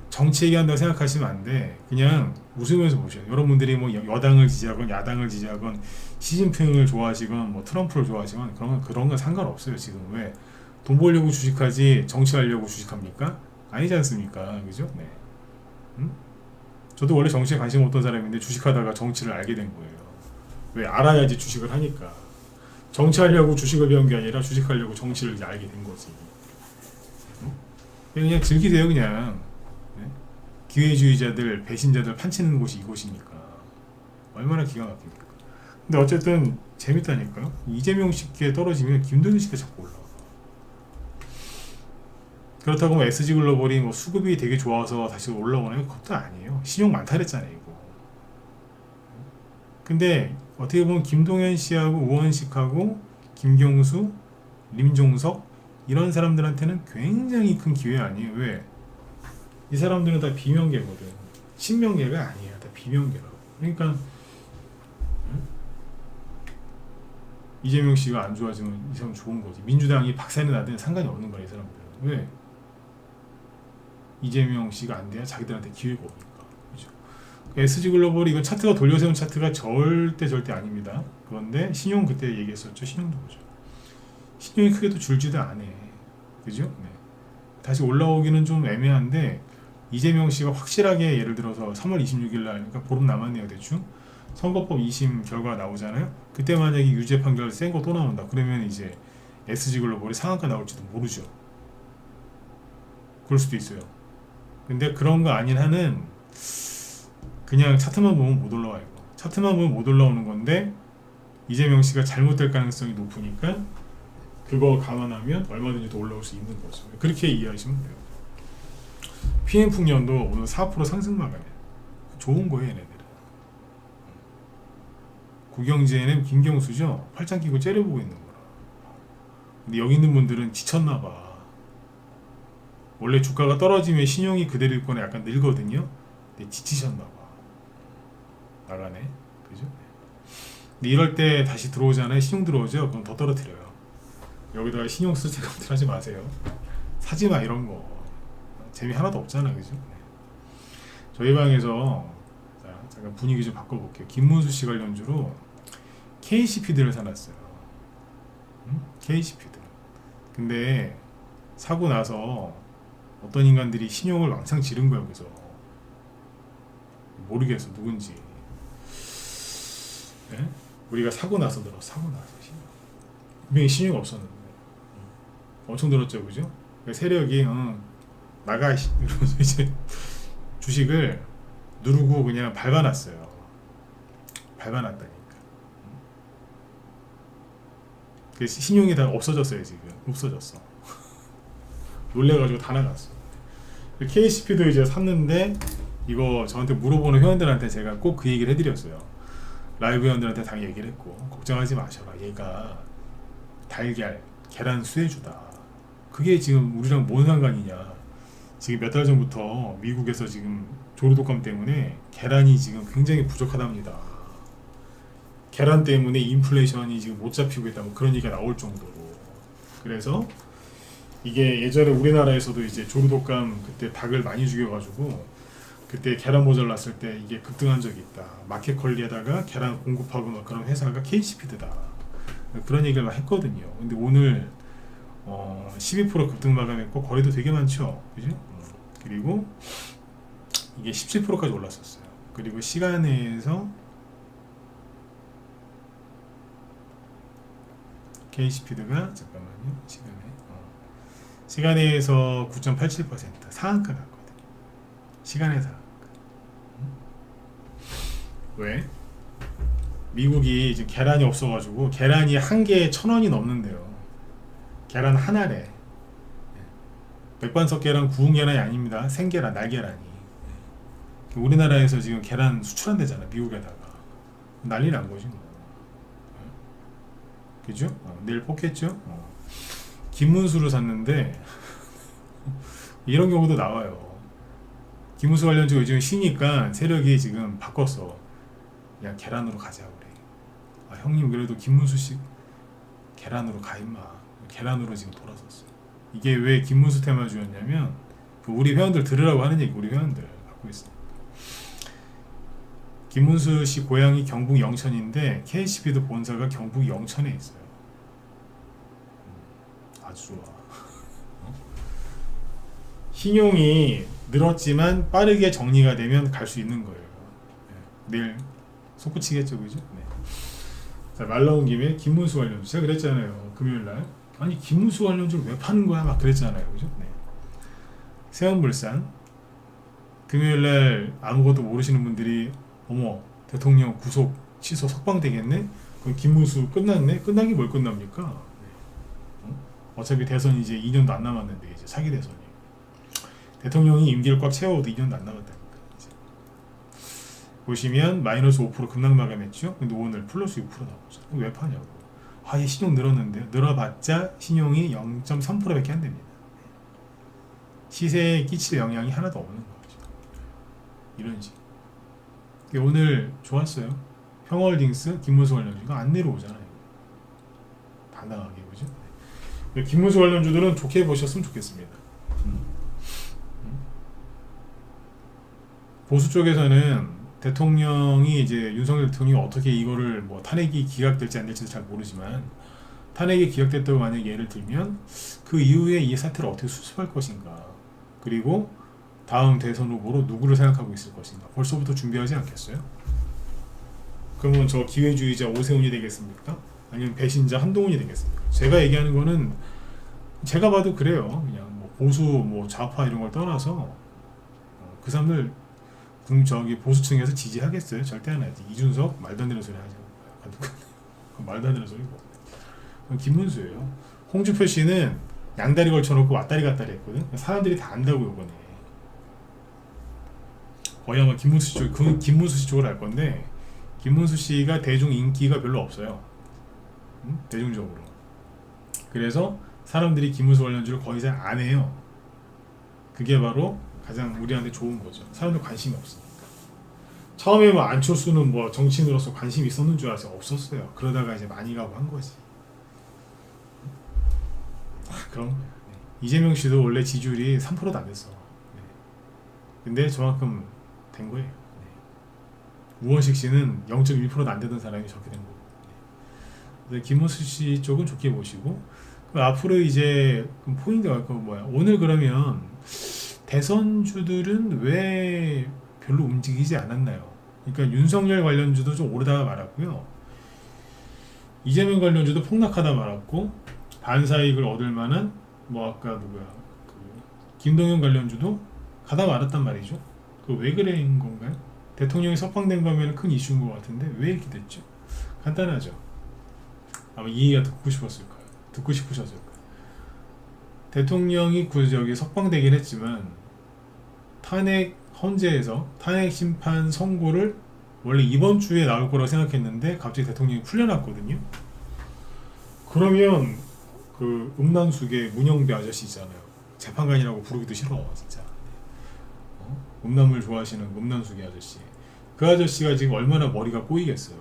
정치 얘기한다고 생각하시면 안 돼. 그냥 웃으면서 보셔요. 여러분들이 뭐 여당을 지지하건 야당을 지지하건 시진핑을 좋아하시건 뭐 트럼프를 좋아하시건 그런 건 상관없어요. 지금 왜 돈 벌려고 주식하지 정치하려고 주식합니까? 아니지 않습니까? 그죠? 네. 저도 원래 정치에 관심 없던 사람인데 주식하다가 정치를 알게 된 거예요. 왜 알아야지 주식을 하니까. 정치하려고 주식을 배운 게 아니라 주식하려고 정치를 이제 알게 된 거지. 그냥 즐기세요 그냥. 네? 기회주의자들, 배신자들 판치는 곳이 이곳이니까 얼마나 기가 막힙니까. 근데 어쨌든 재밌다니까요. 이재명 씨께 떨어지면 김동연 씨가 자꾸 올라와. 그렇다고 뭐 SG글로벌이 뭐 수급이 되게 좋아서 다시 올라오나요? 그것도 아니에요. 신용 많다 그랬잖아요 이거. 근데 어떻게 보면 김동연 씨하고 우원식하고 김경수, 림종석 이런 사람들한테는 굉장히 큰 기회 아니에요. 왜? 이 사람들은 다 비명계거든. 친명계가 아니야. 다 비명계라고. 그러니까 이재명 씨가 안 좋아지면 이 사람 좋은 거지. 민주당이 박살이 나든 상관이 없는 거야 이 사람들은. 왜? 이재명 씨가 안 돼야 자기들한테 기회가 오니까. 그죠? SG글로벌이 이건 차트가 돌려세운 차트가 절대 아닙니다. 그런데 신용 그때 얘기했었죠. 신용도 보죠. 신용이 크게 또 줄지도 않아. 그죠? 네. 다시 올라오기는 좀 애매한데 이재명 씨가 확실하게 예를 들어서 3월 26일 날 그러니까 보름 남았네요 대충 선거법 2심 결과 나오잖아요. 그때 만약에 유죄 판결 센 거 또 나온다. 그러면 이제 SG글로벌이 상한가 나올지도 모르죠. 그럴 수도 있어요. 근데 그런 거 아닌 한은 그냥 차트만 보면 못 올라와요. 차트만 보면 못 올라오는 건데 이재명 씨가 잘못될 가능성이 높으니까 그거 감안하면 얼마든지 더 올라올 수 있는 거죠. 그렇게 이해하시면 돼요. PM풍년도 오늘 4% 상승 마감이에요. 좋은 거예요 얘네들은. 구경지에는 김경수죠. 팔짱 끼고 째려보고 있는 거라. 근데 여기 있는 분들은 지쳤나봐. 원래 주가가 떨어지면 신용이 그대로 있거나 약간 늘거든요. 근데 지치셨나봐. 나가네. 그죠? 근데 이럴 때 다시 들어오잖아요. 신용 들어오죠. 그럼 더 떨어뜨려요. 여기다가 신용 쓸 생각들 하지 마세요. 사지마 이런 거. 재미 하나도 없잖아. 그죠? 저희 방에서 자, 잠깐 분위기 좀 바꿔볼게요. 김문수 씨 관련주로 KCP들을 사놨어요. KCP들. 근데 사고 나서 어떤 인간들이 신용을 왕창 지른 거예요. 그래서 모르겠어 누군지. 네? 우리가 사고 나서 들어. 사고 나서 분명히 신용이 없었는데 엄청 들었죠. 그죠? 세력이 나가 이러면서 이제 주식을 누르고 그냥 밟아놨어요. 밟아놨다니까. 신용이 다 없어졌어요. 지금 없어졌어. 놀래가지고 다 나갔어. KCP도 이제 샀는데 이거 저한테 물어보는 회원들한테 제가 꼭 그 얘기를 해드렸어요. 라이브 회원들한테 다 얘기를 했고 걱정하지 마셔라. 얘가 달걀, 계란 수혜주다. 그게 지금 우리랑 뭔 상관이냐. 지금 몇 달 전부터 미국에서 지금 조류독감 때문에 계란이 지금 굉장히 부족하답니다. 계란 때문에 인플레이션이 지금 못 잡히고 있다. 뭐 그런 얘기가 나올 정도로. 그래서 이게 예전에 우리나라에서도 이제 조류독감 그때 닭을 많이 죽여가지고 그때 계란 모자랐을 때 이게 급등한 적이 있다. 마켓컬리에다가 계란 공급하고 막 그런 회사가 KCP드다. 그런 얘기를 막 했거든요. 근데 오늘 12% 급등 마감했고 거래도 되게 많죠. 그죠? 그리고 이게 17%까지 올랐었어요. 그리고 시간에서 KCP드가 잠깐만요. 시간에서 9.87% 상한가 났거든요. 시간에 상한가. 왜? 미국이 지금 계란이 없어가지고 계란이 한 개에 1,000원이 넘는데요. 계란 하나래. 맥반석 계란 구운 계란이 아닙니다. 생계란, 날계란이. 우리나라에서 지금 계란 수출한대잖아. 미국에다가. 난리 난 거지 뭐. 그죠? 내일 뽑겠죠? 김문수를 샀는데 이런 경우도 나와요. 김문수 관련주 요즘 쉬니까 세력이 지금 바꿨어. 야 계란으로 가자 우리. 형님 그래도 김문수 씨 계란으로 가 임마. 계란으로 지금 돌아섰어. 이게 왜 김문수 테마주였냐면 그 우리 회원들 들으라고 하는 얘기 우리 회원들 갖고 있어요. 김문수 씨 고향이 경북 영천인데 KCB도 본사가 경북 영천에 있어요. 아주 좋아. 신용이 늘었지만 빠르게 정리가 되면 갈 수 있는 거예요. 네. 내일 손꼽치겠죠, 그죠? 네. 자, 말 나온 김에 김문수 관련주 제가 그랬잖아요. 금요일날 아니 김문수 관련주를 왜 파는 거야? 막 그랬잖아요, 그죠? 네. 세원물산 금요일날 아무것도 모르시는 분들이 어머 대통령 구속 취소 석방되겠네? 그럼 김문수 끝났네? 끝난 게 뭘 끝납니까? 네. 어차피 대선 이제 2년도 안 남았는데 이제 차기 대선이 대통령이 임기를 꽉 채워도 2년도 안 남았다니까. 이제. 보시면 마이너스 5% 급락 마감했죠. 근데 오늘 플러스 6% 나오죠. 왜 파냐고. 아, 얘 신용 늘었는데 늘어봤자 신용이 0.3%밖에 안 됩니다. 시세에 끼칠 영향이 하나도 없는 거죠. 이런 식. 오늘 좋았어요. 평화홀딩스 김문수 관련주가 안 내려오잖아요. 당당하게 그죠? 김문수 관련주들은 좋게 보셨으면 좋겠습니다. 보수 쪽에서는 대통령이 이제 윤석열 대통령이 어떻게 이거를 뭐 탄핵이 기각될지 안 될지도 잘 모르지만 탄핵이 기각됐다고 만약 예를 들면 그 이후에 이 사태를 어떻게 수습할 것인가, 그리고 다음 대선 후보로 누구를 생각하고 있을 것인가 벌써부터 준비하지 않겠어요? 그러면 저 기회주의자 오세훈이 되겠습니까? 아니면 배신자 한동훈이 되겠습니까? 제가 얘기하는 거는 제가 봐도 그래요. 그냥 뭐 보수 뭐 좌파 이런 걸 떠나서 그 사람들 저기 보수층에서 지지하겠어요? 절대 안 하지. 이준석 말도 안 되는 소리 하죠. 말도 안 되는 소리고. 김문수예요. 홍준표 씨는 양다리 걸쳐놓고 왔다리 갔다리 했거든. 사람들이 다 안다고 이번에. 거의 아마 김문수 씨 쪽을 알 건데 김문수 씨가 대중 인기가 별로 없어요. 대중적으로. 그래서 사람들이 김문수 관련주를 거의 잘 안 해요. 그게 바로 가장 우리한테 좋은 거죠. 사람들 관심이 없으니까. 처음에 뭐 안철수는 뭐 정치인으로서 관심이 있었는 줄 알았어요. 없었어요. 그러다가 이제 많이 가고 한 거지. 그럼 이재명 씨도 원래 지지율이 3%도 안 됐어. 근데 저만큼 된 거예요. 우원식 씨는 0.1%도 안 되던 사람이 저렇게 된 거고. 김문수 씨 쪽은 좋게 보시고, 앞으로 이제 포인트가 뭐야? 오늘 그러면 대선주들은 왜 별로 움직이지 않았나요? 그러니까 윤석열 관련주도 좀 오르다가 말았고요. 이재명 관련주도 폭락하다 말았고, 반사이익을 얻을 만한 뭐 아까 누구야? 김동연 관련주도 가다 말았단 말이죠. 그 왜 그런 건가요? 대통령이 석방된 거면 큰 이슈인 것 같은데 왜 이렇게 됐죠? 간단하죠. 아마 이 얘기가 듣고 싶었을 거예요. 듣고 싶으셨을 거예요. 대통령이 저기 석방되긴 했지만 탄핵 헌재에서 탄핵 심판 선고를 원래 이번 주에 나올 거라고 생각했는데 갑자기 대통령이 풀려났거든요. 그러면 그 음란숙의 문영배 아저씨 있잖아요. 재판관이라고 부르기도 싫어 진짜. 음란물 좋아하시는 음란숙의 아저씨. 그 아저씨가 지금 얼마나 머리가 꼬이겠어요.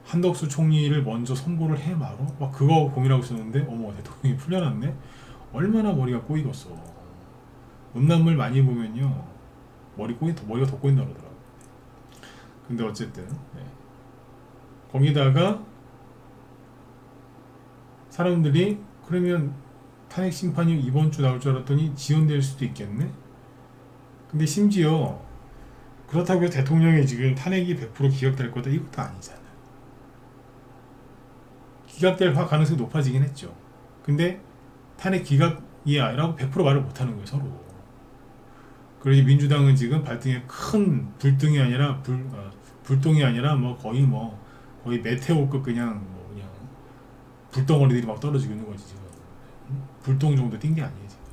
한덕수 총리를 먼저 선고를 해 말어? 막 그거 고민하고 있었는데 어머 대통령이 풀려났네? 얼마나 머리가 꼬이겠어. 음란물 많이 보면요 머리가 더 꼬인다 그러더라고. 근데 어쨌든 거기다가 사람들이 그러면 탄핵 심판이 이번 주 나올 줄 알았더니 지연될 수도 있겠네? 근데 심지어 그렇다고 해서 대통령이 지금 탄핵이 100% 기각될 거다 이것도 아니잖아. 기각될 가능성이 높아지긴 했죠. 근데 탄핵 기각이야라고 100% 말을 못하는 거예요 서로. 그리고 민주당은 지금 발등에 큰 불등이 아니라 불똥이 아니라 거의 메테오급 그냥 불덩어리들이 막 떨어지고 있는 거지 지금. 불똥 정도 뛴 게 아니에요 지금.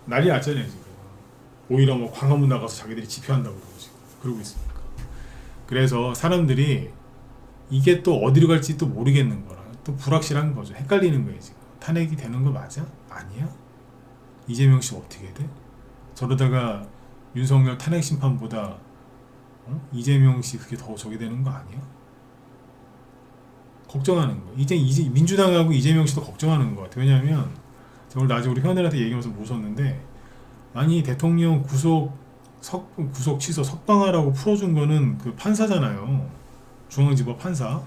난리 났잖아요 지금. 오히려 광화문 나가서 자기들이 집회한다고 그러고 지금 그러고 있으니까. 그래서 사람들이 이게 또 어디로 갈지 또 모르겠는 거라 또 불확실한 거죠. 헷갈리는 거예요 지금. 탄핵이 되는 거 맞아? 아니야? 이재명 씨 어떻게 돼? 저러다가 윤석열 탄핵 심판보다 이재명 씨 그게 더 저기 되는 거 아니야? 걱정하는 거. 이제 민주당하고 이재명 씨도 걱정하는 것 같아요. 왜냐하면 제가 오늘 낮에 우리 회원들한테 얘기하면서 무서웠는데, 아니 대통령 구속 취소 석방하라고 풀어준 거는 그 판사잖아요. 중앙지법 판사.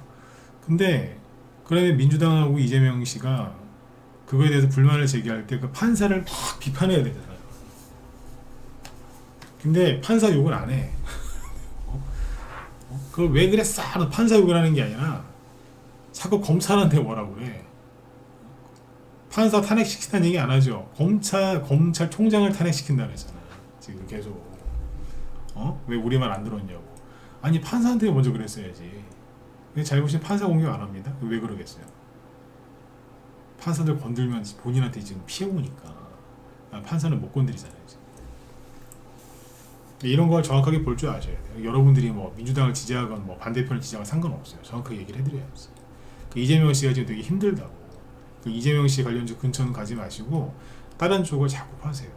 근데 그러면 민주당하고 이재명 씨가 그거에 대해서 불만을 제기할 때 그 판사를 막 비판해야 되잖아요. 근데 판사 욕을 안 해. 그걸 왜 그랬어? 판사 욕을 하는 게 아니라 자꾸 검찰한테 뭐라고 그래. 판사 탄핵시킨다는 얘기 안 하죠. 검찰총장을 탄핵시킨다 그랬잖아. 지금 계속. 왜 우리 말 안 들었냐고. 아니 판사한테 먼저 그랬어야지. 근데 잘못이 판사 공격 안 합니다. 왜 그러겠어요? 판사들 건들면 본인한테 지금 피해 오니까. 판사는 못 건드리잖아요. 지금. 이런 걸 정확하게 볼 줄 아셔야 돼요. 여러분들이 뭐 민주당을 지지하건 뭐 반대편을 지지하건 상관없어요. 정확하게 얘기를 해드려야지. 이재명 씨가 지금 되게 힘들다고. 이재명 씨 관련주 근처는 가지 마시고 다른 쪽을 자꾸 하세요.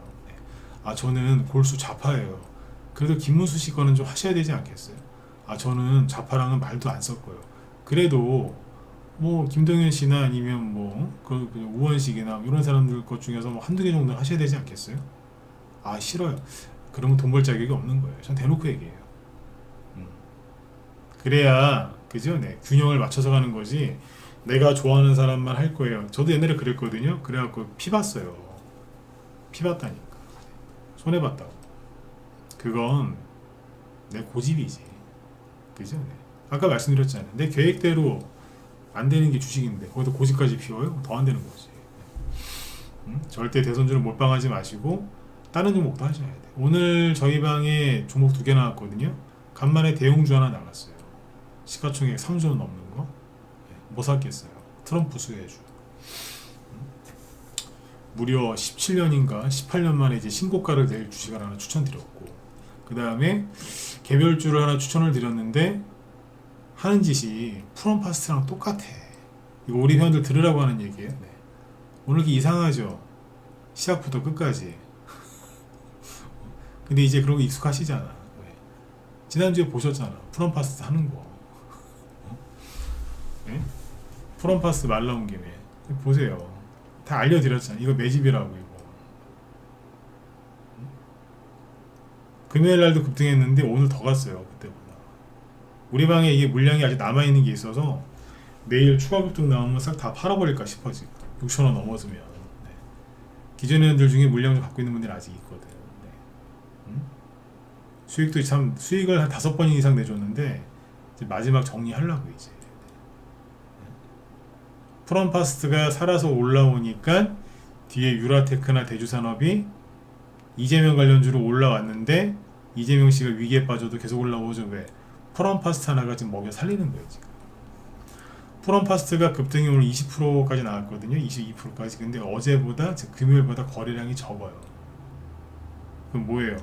저는 골수 좌파예요. 그래도 김문수 씨 거는 좀 하셔야 되지 않겠어요? 저는 좌파랑은 말도 안 섞어요. 그래도 뭐 김동연 씨나 아니면 그 우원식이나 이런 사람들 것 중에서 뭐 한두 개 정도는 하셔야 되지 않겠어요? 싫어요. 그러면 돈 벌 자격이 없는 거예요. 전 대놓고 얘기해요. 그래야 그죠? 네, 균형을 맞춰서 가는 거지. 내가 좋아하는 사람만 할 거예요. 저도 옛날에 그랬거든요. 그래갖고 피 봤어요. 피 봤다니까. 손해 봤다고. 그건 내 고집이지. 그죠? 네. 아까 말씀드렸잖아요. 내 계획대로 안 되는 게 주식인데 거기다 고집까지 피워요? 더 안 되는 거지. 절대 대선주를 몰빵하지 마시고 다른 종목도 하셔야 돼. 오늘 저희 방에 종목 2개 나왔거든요. 간만에 대형주 하나 나갔어요. 시가총액 3조 원 넘는 거. 뭐 샀겠어요? 트럼프 수혜주. 무려 17년인가 18년 만에 이제 신고가를 낼 주식을 하나 추천드렸고, 그 다음에 개별주를 하나 추천을 드렸는데 하는 짓이 프롬파스트랑 똑같아. 이거 우리 회원들 들으라고 하는 얘기예요. 네. 오늘 이게 이상하죠? 시작부터 끝까지. 근데 이제 그런 거 익숙하시잖아. 네. 지난주에 보셨잖아. 프롬파스트 하는 거. 네? 프롬파스트 말 나온 김에 보세요. 다 알려드렸잖아. 이거 매집이라고. 이거 금요일 날도 급등했는데 오늘 더 갔어요. 그때보다. 우리 방에 이게 물량이 아직 남아있는 게 있어서 내일 추가 급등 나오면 싹 다 팔아버릴까 싶어. 지금 6,000원 넘어서면. 네. 기존 회원들 중에 물량 좀 갖고 있는 분들이 아직 있거든. 네. 수익도 참 수익을 한 5번 이상 내줬는데 이제 마지막 정리하려고 이제. 프롬파스트가 살아서 올라오니까 뒤에 유라테크나 대주산업이 이재명 관련주로 올라왔는데 이재명 씨가 위기에 빠져도 계속 올라오죠. 왜? 프롬파스트 하나가 지금 먹여 살리는 거예요. 지금 프롬파스트가 급등이 오늘 20%까지 나왔거든요. 22%까지. 근데 어제보다 즉 금요일보다 거래량이 적어요. 그럼 뭐예요?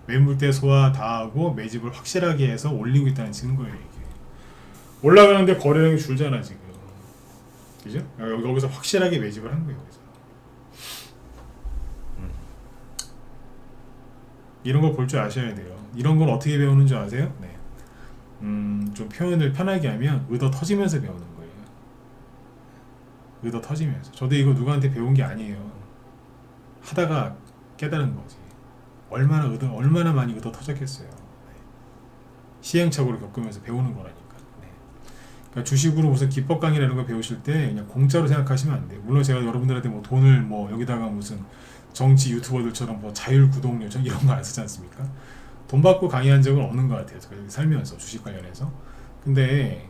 매물대 소화 다 하고 매집을 확실하게 해서 올리고 있다는 증거예요. 이게 올라가는데 거래량이 줄잖아 지금. 그죠? 여기서 확실하게 매집을 한 거예요. 여기서. 이런 걸 볼 줄 아셔야 돼요. 이런 걸 어떻게 배우는 줄 아세요? 네. 좀 표현을 편하게 하면 의도 터지면서 배우는 거예요. 의도 터지면서. 저도 이거 누구한테 배운 게 아니에요. 하다가 깨달은 거지. 얼마나 많이 의도 터졌겠어요. 네. 시행착오를 겪으면서 배우는 거라니까. 그러니까 주식으로 무슨 기법 강의라는 거 배우실 때 그냥 공짜로 생각하시면 안 돼요. 물론 제가 여러분들한테 뭐 돈을 여기다가 무슨 정치 유튜버들처럼 뭐 자율 구독 요청 이런 거 안 쓰지 않습니까? 돈 받고 강의한 적은 없는 것 같아요. 제가 살면서 주식 관련해서. 근데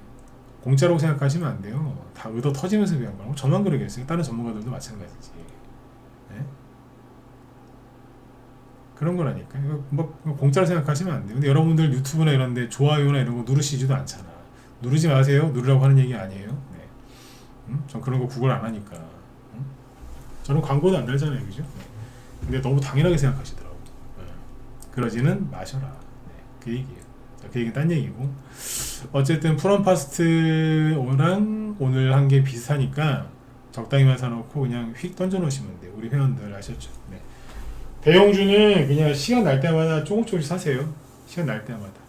공짜로 생각하시면 안 돼요. 다 의도 터지면서 배운 거라고. 저만 그러겠어요. 다른 전문가들도 마찬가지지. 네? 그런 거라니까. 뭐 공짜로 생각하시면 안 돼요. 근데 여러분들 유튜브나 이런 데 좋아요나 이런 거 누르시지도 않잖아. 누르지 마세요. 누르라고 하는 얘기 아니에요. 네. 전 그런 거 구글 안 하니까. 저는 광고도 안 달잖아요. 그죠? 네. 근데 너무 당연하게 생각하시더라고. 네. 그러지는 마셔라. 네. 그 얘기예요. 자, 그 얘기는 딴 얘기고. 어쨌든 프롬파스트랑 오늘 한 게 비슷하니까 적당히만 사놓고 그냥 휙 던져 놓으시면 돼요. 우리 회원들 아셨죠? 네. 대형주는 그냥 시간 날 때마다 조금씩 사세요. 시간 날 때마다.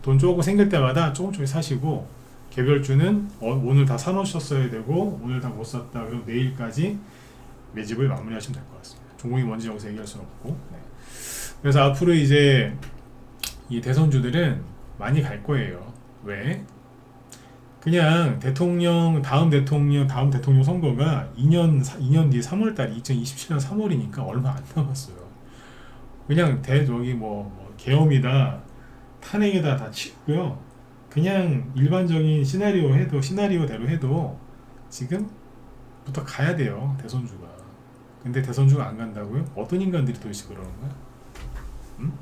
돈 조금 생길 때마다 조금씩 사시고 개별주는 오늘 다 사놓으셨어야 되고 오늘 다 못 샀다 그럼 내일까지 매집을 마무리하시면 될 것 같습니다. 종목이 뭔지 여기서 얘기할 수는 없고. 네. 그래서 앞으로 이제 이 대선주들은 많이 갈 거예요. 왜? 그냥 다음 대통령 선거가 2년 뒤 3월달 2027년 3월이니까 얼마 안 남았어요. 그냥 저기 계엄이다 탄핵이다 다 치고요. 그냥 일반적인 시나리오대로 해도 지금부터 가야 돼요. 대선주가. 근데 대선주가 안 간다고요? 어떤 인간들이 도대체 그러는 거야? 응?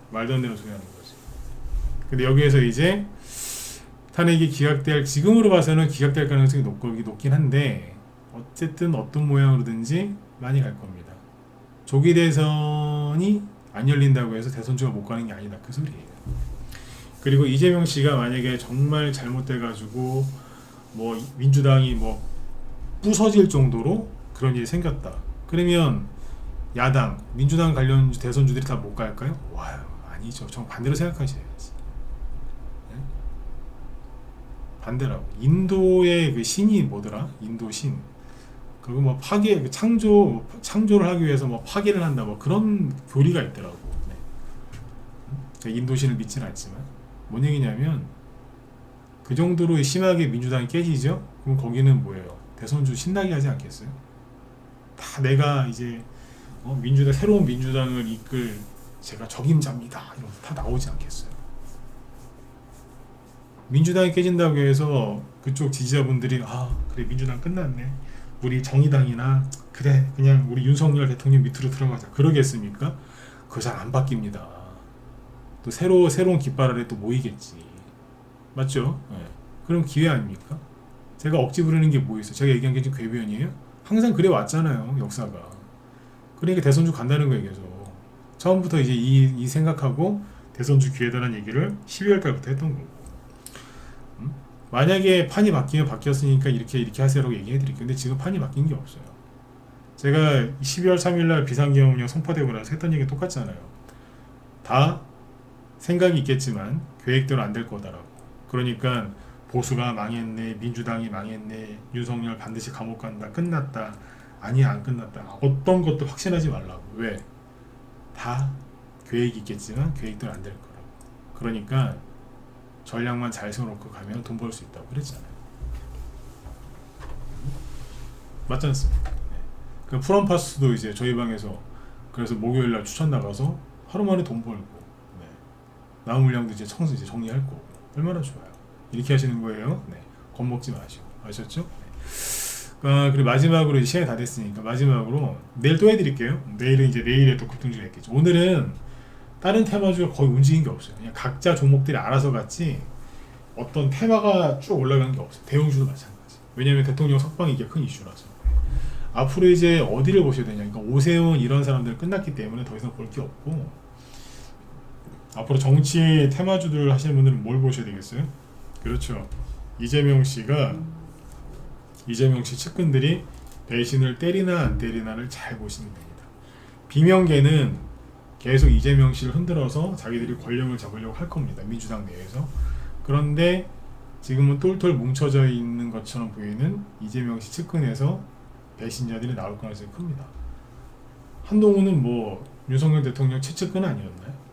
말도 안 되는 소리 하는 거지. 근데 여기에서 이제 탄핵이 지금으로 봐서는 기각될 가능성이 높긴 한데 어쨌든 어떤 모양으로든지 많이 갈 겁니다. 조기 대선이 안 열린다고 해서 대선주가 못 가는 게 아니다. 그 소리예요. 그리고 이재명 씨가 만약에 정말 잘못돼가지고 민주당이 부서질 정도로 그런 일이 생겼다. 그러면 야당, 민주당 관련 대선주들이 다 못 갈까요? 와, 아니죠. 정 반대로 생각하셔야지. 네? 반대라고. 인도의 그 신이 뭐더라? 인도 신. 그거 창조를 하기 위해서 파괴를 한다. 그런 교리가 있더라고. 네. 인도 신을 믿지는 않지만. 뭔 얘기냐면 그 정도로 심하게 민주당이 깨지죠? 그럼 거기는 뭐예요? 대선주 신나게 하지 않겠어요? 다 내가 이제 새로운 민주당을 이끌 제가 적임자입니다. 이러면서 다 나오지 않겠어요? 민주당이 깨진다고 해서 그쪽 지지자분들이 그래 민주당 끝났네. 우리 정의당이나 그래 그냥 우리 윤석열 대통령 밑으로 들어가자. 그러겠습니까? 그거 잘 안 바뀝니다. 또 새로운 깃발 아래 또 모이겠지. 맞죠? 네. 그럼 기회 아닙니까? 제가 억지 부르는 게 뭐 있어요? 제가 얘기한 게 지금 궤변이에요? 항상 그래 왔잖아요. 역사가. 그러니까 대선주 간다는 거예요. 계속. 처음부터 이제 이 생각하고 대선주 기회다라는 얘기를 12월 달부터 했던 거고. 만약에 판이 바뀌면 바뀌었으니까 이렇게 하세요라고 얘기해 드릴게요. 근데 지금 판이 바뀐 게 없어요. 제가 12월 3일날 비상계엄령 선포되고 나서 했던 얘기 똑같잖아요. 다 생각이 있겠지만 계획대로 안 될 거다라고. 그러니까 보수가 망했네, 민주당이 망했네, 윤석열 반드시 감옥 간다, 끝났다. 아니야, 안 끝났다. 어떤 것도 확신하지 말라고. 왜? 다 계획이 있겠지만 계획대로 안 될 거라고. 그러니까 전략만 잘 세워놓고 가면 돈 벌 수 있다고 그랬잖아요. 맞지 않습니까? 네. 그 프롬파스도 이제 저희 방에서 그래서 목요일날 추천 나가서 하루 만에 돈 벌고, 네. 남은 물량도 이제 정리할 거고. 얼마나 좋아요. 이렇게 하시는 거예요. 네. 겁먹지 마시고. 아셨죠? 네. 그리고 마지막으로 시간이 다 됐으니까 마지막으로 내일 또 해드릴게요. 내일에 또 급등주가 있겠죠. 오늘은 다른 테마주가 거의 움직인 게 없어요. 그냥 각자 종목들이 알아서 갔지 어떤 테마가 쭉 올라간 게 없어요. 대형주도 마찬가지. 왜냐하면 대통령 석방이 이게 큰 이슈라서. 앞으로 이제 어디를 보셔야 되냐. 그러니까 오세훈 이런 사람들 끝났기 때문에 더 이상 볼 게 없고 앞으로 정치 테마주들 하시는 분들은 뭘 보셔야 되겠어요? 그렇죠. 이재명 씨 측근들이 배신을 때리나 안 때리나를 잘 보시면 됩니다. 비명계는 계속 이재명 씨를 흔들어서 자기들이 권력을 잡으려고 할 겁니다. 민주당 내에서. 그런데 지금은 똘똘 뭉쳐져 있는 것처럼 보이는 이재명 씨 측근에서 배신자들이 나올 가능성이 큽니다. 한동훈은 윤석열 대통령 최측근 아니었나요?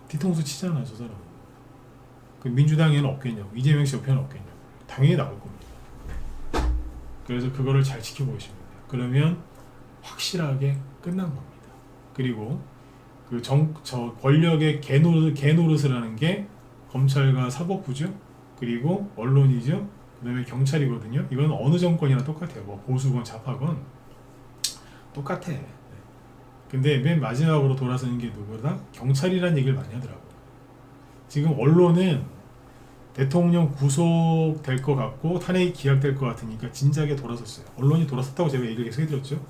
뒤통수 치잖아, 저 사람은. 그 민주당에는 없겠냐고, 이재명 씨 옆에는 없겠냐고. 당연히 나올 겁니다. 그래서 그거를 잘 지켜보시면 돼요. 그러면 확실하게 끝난 겁니다. 그리고 저 권력의 개노릇을 하는 게 검찰과 사법부죠. 그리고 언론이죠. 그 다음에 경찰이거든요. 이건 어느 정권이나 똑같아요. 보수건 좌파건 똑같아. 네. 근데 맨 마지막으로 돌아서는 게 누구다? 경찰이라는 얘기를 많이 하더라고요. 지금 언론은 대통령 구속될 것 같고 탄핵이 기각될 것 같으니까 진작에 돌아섰어요. 언론이 돌아섰다고 제가 얘기를 계속 해드렸죠.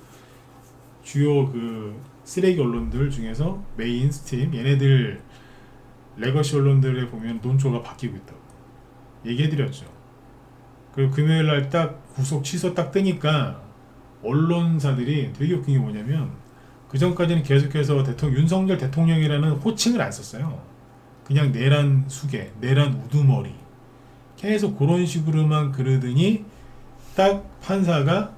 주요 쓰레기 언론들 중에서 메인스트림 얘네들 레거시 언론들에 보면 논조가 바뀌고 있다고 얘기해드렸죠. 그리고 금요일날 딱 구속 취소 딱 뜨니까 언론사들이 되게 웃긴 게 뭐냐면 그 전까지는 계속해서 윤석열 대통령이라는 호칭을 안 썼어요. 그냥 내란 수계, 내란 우두머리 계속 그런 식으로만 그러더니 딱 판사가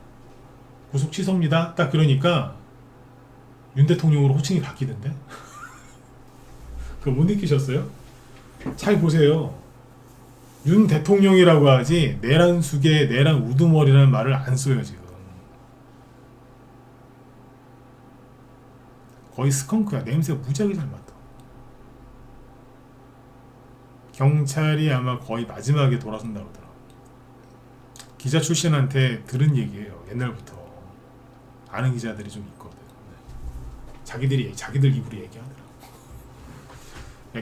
구속 취소입니다. 딱 그러니까 윤 대통령으로 호칭이 바뀌던데. 그거 못 느끼셨어요? 잘 보세요. 윤 대통령이라고 하지 내란 수계, 내란 우두머리라는 말을 안 써요 지금. 거의 스컹크야. 냄새가 무지하게 잘 맡아. 경찰이 아마 거의 마지막에 돌아선다고 하더라고. 기자 출신한테 들은 얘기예요. 옛날부터 아는 기자들이 좀 있거든. 자기들 입으로 얘기하더라고.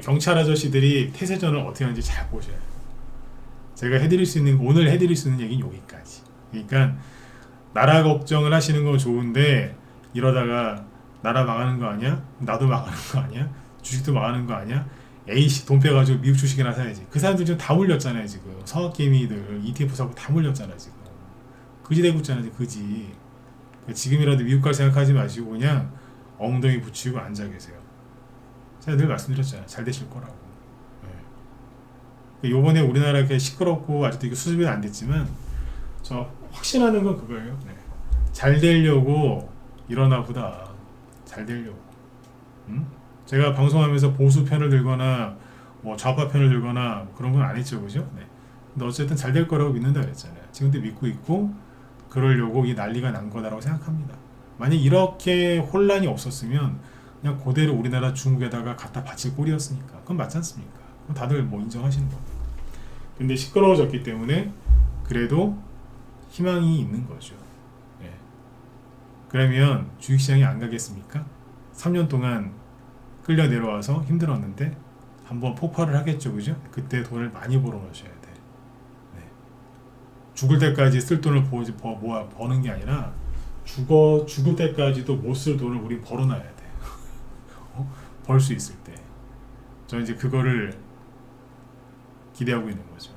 경찰 아저씨들이 태세전을 어떻게 하는지 잘 보셔야 돼요. 제가 오늘 해드릴 수 있는 얘기는 여기까지. 그러니까 나라 걱정을 하시는 건 좋은데 이러다가 나라 망하는 거 아니야? 나도 망하는 거 아니야? 주식도 망하는 거 아니야? A씨 돈 빼가지고 미국 주식이나 사야지. 그 사람들 지금 다 물렸잖아요 지금. 성악개미들 ETF 사고 다 물렸잖아 지금. 그지 대고 있잖아 그지. 지금이라도 미국 갈 생각하지 마시고 그냥 엉덩이 붙이고 앉아 계세요. 제가 늘 말씀드렸잖아요. 잘 되실 거라고. 네. 요번에 우리나라 이렇게 시끄럽고 아직도 이게 수습이 안 됐지만 저 확신하는 건 그거예요. 네. 잘 되려고 일어나 보다. 잘 되려고. 제가 방송하면서 보수 편을 들거나 뭐 좌파 편을 들거나 뭐 그런 건 안 했죠, 그죠? 네. 근데 어쨌든 잘 될 거라고 믿는다 그랬잖아요. 지금도 믿고 있고 그러려고 이 난리가 난 거다라고 생각합니다. 만약 이렇게 혼란이 없었으면 그냥 그대로 우리나라 중국에다가 갖다 바칠 꼴이었으니까. 그건 맞지 않습니까? 그건 다들 뭐 인정하시는 거고. 근데 시끄러워졌기 때문에 그래도 희망이 있는 거죠. 네. 그러면 주식시장이 안 가겠습니까? 3년 동안 끌려 내려와서 힘들었는데 한번 폭발을 하겠죠, 그죠? 그때 돈을 많이 벌어 놓으셔야 돼. 네. 죽을 때까지 쓸 돈을 버는 게 아니라 죽을 때까지도 못 쓸 돈을 우리 벌어놔야 돼. 벌 수 있을 때. 저는 이제 그거를 기대하고 있는 거죠.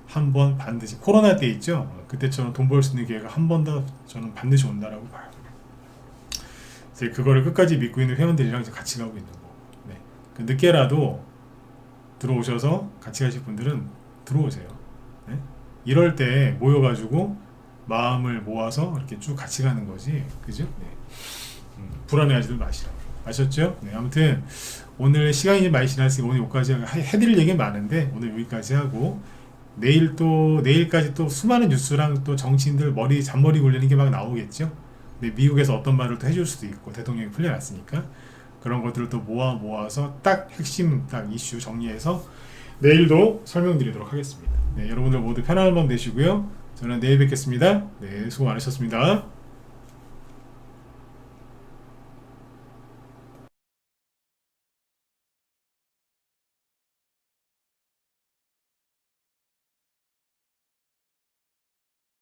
한 번 반드시 코로나 때 있죠. 그때처럼 돈 벌 수 있는 기회가 한 번 더 저는 반드시 온다라고 봐요. 이제 그거를 끝까지 믿고 있는 회원들이랑 이제 같이 가고 있는 거고. 네. 늦게라도 들어오셔서 같이 가실 분들은 들어오세요. 네? 이럴 때 모여가지고 마음을 모아서 이렇게 쭉 같이 가는 거지, 그죠? 네. 불안해하지들 마시라고. 아셨죠? 네, 아무튼 오늘 시간이 많이 지났으니 오늘 여기까지 해드릴 얘기는 많은데 오늘 여기까지 하고 내일까지 또 수많은 뉴스랑 또 정치인들 잔머리 굴리는 게 막 나오겠죠? 근데 미국에서 어떤 말을 또 해줄 수도 있고 대통령이 풀려났으니까 그런 것들을 또 모아서 딱 핵심 딱 이슈 정리해서 내일도 설명드리도록 하겠습니다. 네, 여러분들 모두 편안한 밤 되시고요. 저는 내일 뵙겠습니다. 네, 수고 많으셨습니다.